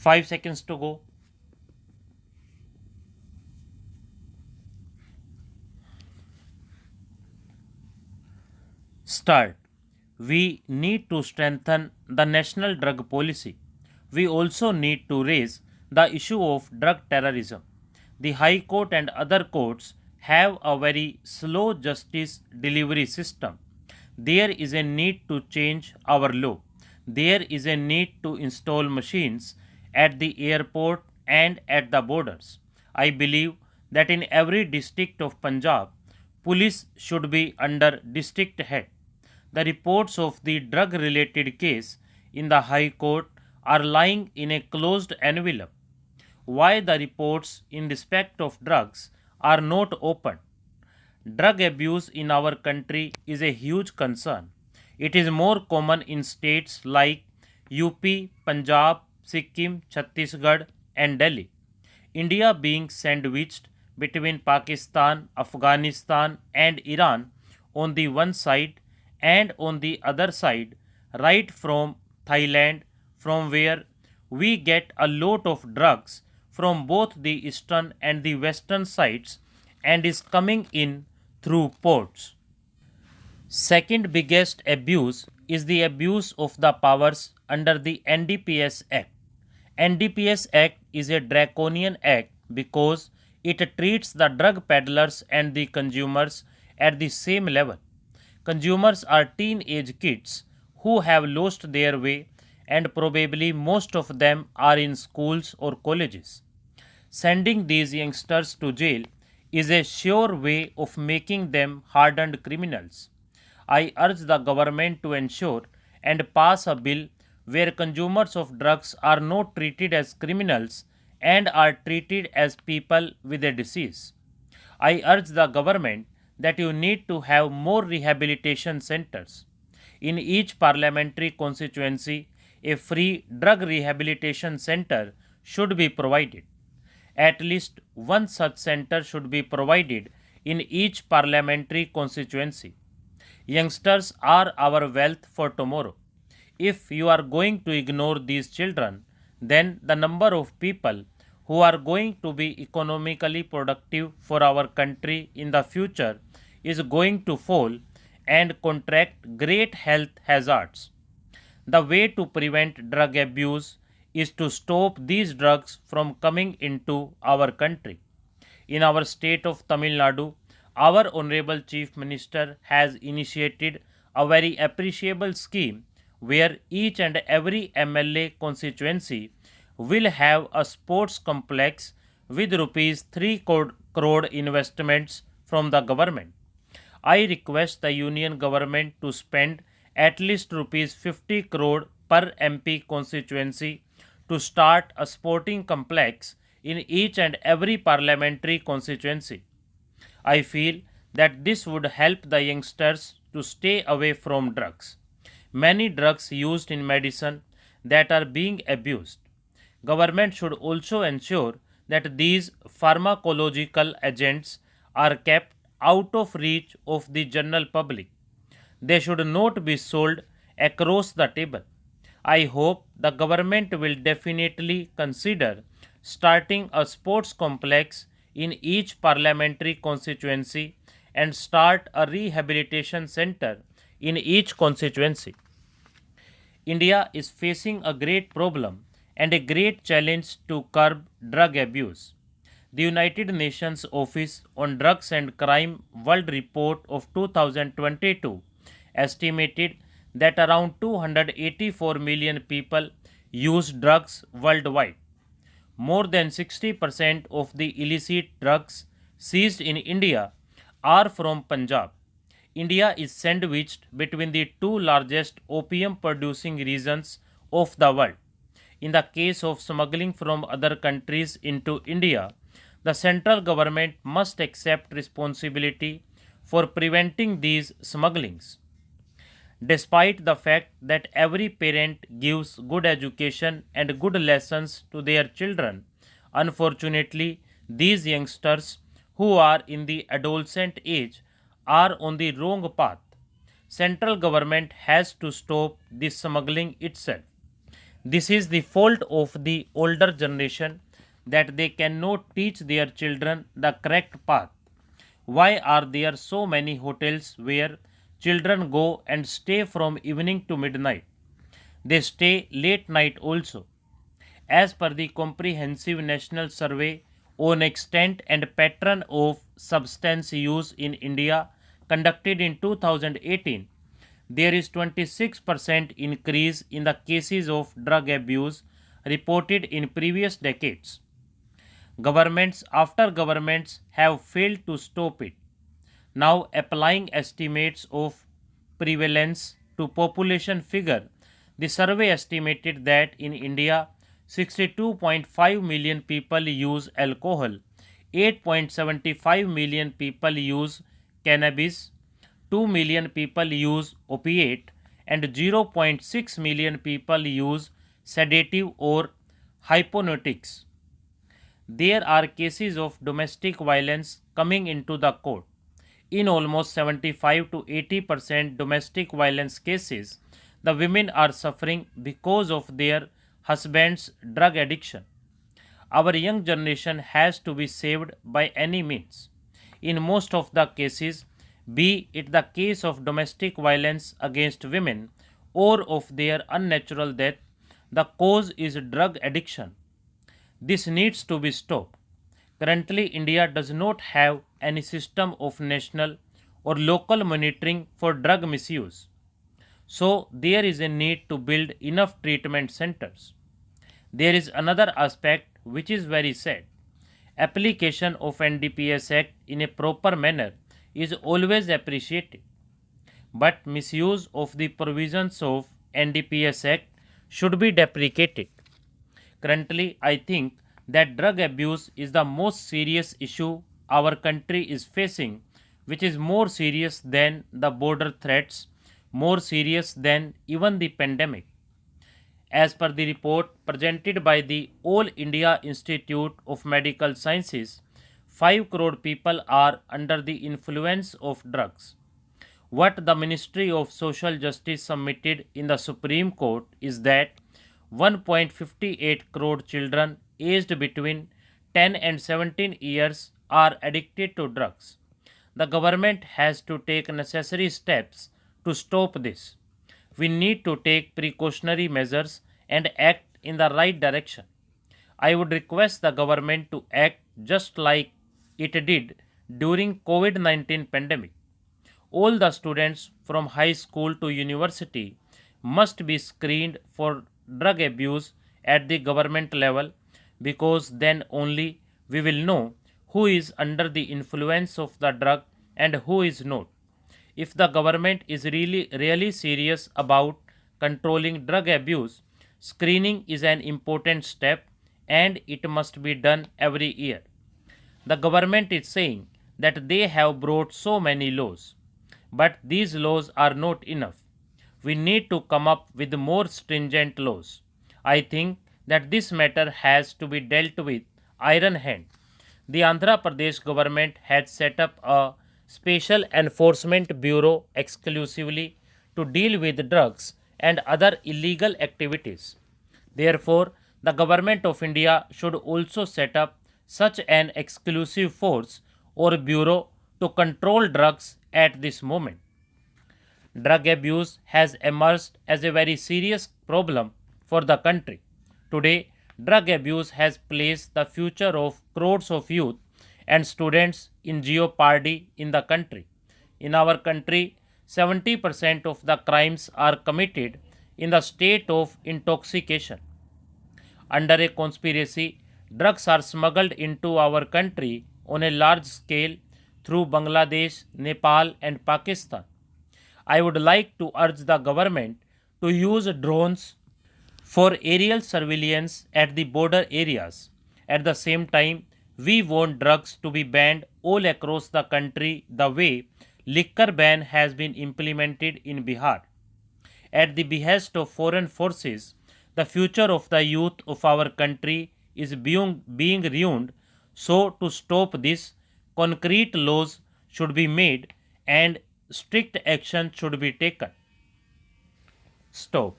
5 seconds to go. Start. We need to strengthen the national drug policy. We also need to raise the issue of drug terrorism. The High Court and other courts have a very slow justice delivery system. There is a need to change our law. There is a need to install machines at the airport and at the borders. I believe that in every district of Punjab, police should be under district head. The reports of the drug related case in the High Court are lying in a closed envelope. Why the reports in respect of drugs are not open? Drug abuse in our country is a huge concern. It is more common in states like UP, Punjab, Sikkim, Chhattisgarh, and Delhi. India being sandwiched between Pakistan, Afghanistan, and Iran on the one side, and on the other side, right from Thailand, from where we get a lot of drugs from both the eastern and the western sides and is coming in through ports. Second biggest abuse is the abuse of the powers under the NDPS Act. NDPS Act is a draconian act because it treats the drug peddlers and the consumers at the same level. Consumers are teenage kids who have lost their way, and probably most of them are in schools or colleges. Sending these youngsters to jail is a sure way of making them hardened criminals. I urge the government to ensure and pass a bill where consumers of drugs are not treated as criminals and are treated as people with a disease. I urge the government that you need to have more rehabilitation centers. In each parliamentary constituency, a free drug rehabilitation center should be provided. At least one such center should be provided in each parliamentary constituency. Youngsters are our wealth for tomorrow. If you are going to ignore these children, then the number of people who are going to be economically productive for our country in the future is going to fall and contract great health hazards. The way to prevent drug abuse is to stop these drugs from coming into our country. In our state of Tamil Nadu, our Honorable Chief Minister has initiated a very appreciable scheme where each and every MLA constituency will have a sports complex with rupees 3 crore investments from the government. I request the union government to spend at least rupees 50 crore per MP constituency to start a sporting complex in each and every parliamentary constituency. I feel that this would help the youngsters to stay away from drugs. Many drugs used in medicine that are being abused. Government should also ensure that these pharmacological agents are kept out of reach of the general public. They should not be sold across the table. I hope the government will definitely consider starting a sports complex in each parliamentary constituency and start a rehabilitation center in each constituency. India is facing a great problem and a great challenge to curb drug abuse. The United Nations Office on Drugs and Crime World Report of 2022 estimated that around 284 million people use drugs worldwide. More than 60% of the illicit drugs seized in India are from Punjab. India is sandwiched between the two largest opium producing regions of the world. In the case of smuggling from other countries into India, the central government must accept responsibility for preventing these smugglings. Despite the fact that every parent gives good education and good lessons to their children, unfortunately, these youngsters who are in the adolescent age are on the wrong path. Central government has to stop this smuggling itself. This is the fault of the older generation that they cannot teach their children the correct path. Why are there so many hotels where children go and stay from evening to midnight? They stay late night also. As per the comprehensive national survey on extent and pattern of substance use in India conducted in 2018, there is 26% increase in the cases of drug abuse reported in previous decades. Governments after governments have failed to stop it. Now applying estimates of prevalence to population figure, the survey estimated that in India 62.5 million people use alcohol, 8.75 million people use cannabis, 2 million people use opiate, and 0.6 million people use sedative or hypnotics. There are cases of domestic violence coming into the court. In almost 75 to 80% domestic violence cases, the women are suffering because of their husband's drug addiction. Our young generation has to be saved by any means. In most of the cases, be it the case of domestic violence against women or of their unnatural death, the cause is drug addiction. This needs to be stopped. Currently, India does not have any system of national or local monitoring for drug misuse. So, there is a need to build enough treatment centers. There is another aspect which is very sad. Application of NDPS Act in a proper manner is always appreciated, but misuse of the provisions of NDPS Act should be deprecated. Currently, I think that drug abuse is the most serious issue our country is facing, which is more serious than the border threats, more serious than even the pandemic. As per the report presented by the All India Institute of Medical Sciences, 5 crore people are under the influence of drugs. What the Ministry of Social Justice submitted in the Supreme Court is that 1.58 crore children aged between 10 and 17 years are addicted to drugs. The government has to take necessary steps to stop this. We need to take precautionary measures and act in the right direction. I would request the government to act just like it did during COVID-19 pandemic. All the students from high school to university must be screened for drug abuse at the government level, because then only we will know who is under the influence of the drug and who is not. If the government is really serious about controlling drug abuse, screening is an important step and it must be done every year. The government is saying that they have brought so many laws, but these laws are not enough. We need to come up with more stringent laws. I think that this matter has to be dealt with iron hand. The Andhra Pradesh government had set up a special enforcement bureau exclusively to deal with drugs and other illegal activities. Therefore, the government of India should also set up such an exclusive force or bureau to control drugs at this moment. Drug abuse has emerged as a very serious problem for the country. Today, drug abuse has placed the future of crores of youth and students in jeopardy in the country. In our country, 70% of the crimes are committed in the state of intoxication. Under a conspiracy, drugs are smuggled into our country on a large scale through Bangladesh, Nepal, and Pakistan. I would like to urge the government to use drones for aerial surveillance at the border areas. At the same time, we want drugs to be banned all across the country the way liquor ban has been implemented in Bihar. At the behest of foreign forces, the future of the youth of our country is being ruined. So, to stop this, concrete laws should be made and strict action should be taken. Stop.